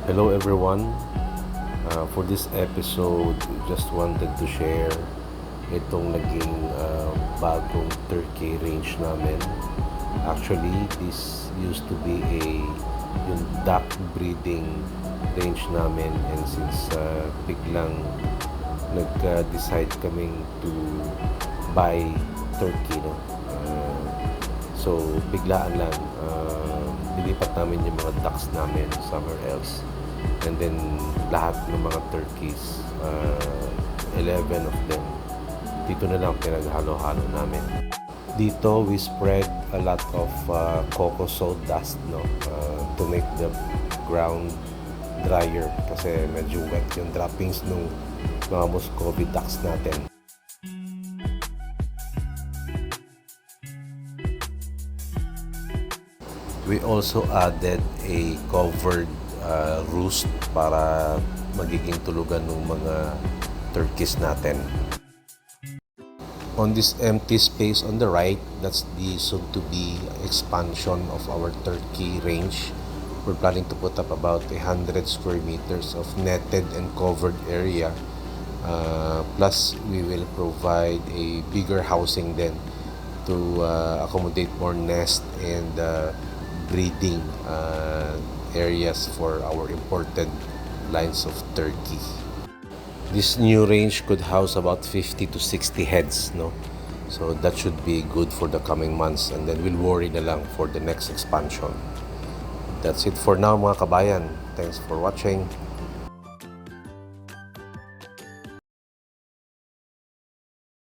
Hello everyone. For this episode, just wanted to share itong naging bagong turkey range namin. Actually, this used to be yung duck breeding range namin, and since biglang nag-decide kaming to buy turkey, no? So biglaan lang, nilipat namin yung mga ducks namin somewhere else. And then lahat ng mga turkeys, 11 of them, dito na lang pinaghalo-halo namin. Dito we spread a lot of cocoa sawdust, no, to make the ground drier kasi medyo wet yung droppings ng mga Muscovy ducks natin. We also added a covered roost para magiging tulugan ng mga turkeys natin. On this empty space on the right, that's the soon-to-be expansion of our turkey range. We're planning to put up about 100 square meters of netted and covered area. Plus, we will provide a bigger housing then to accommodate more nest and breeding areas for our imported lines of turkey. This new range could house about 50 to 60 heads, no? So that should be good for the coming months, and then we'll worry na lang for the next expansion. That's it for now, mga kabayan. Thanks for watching.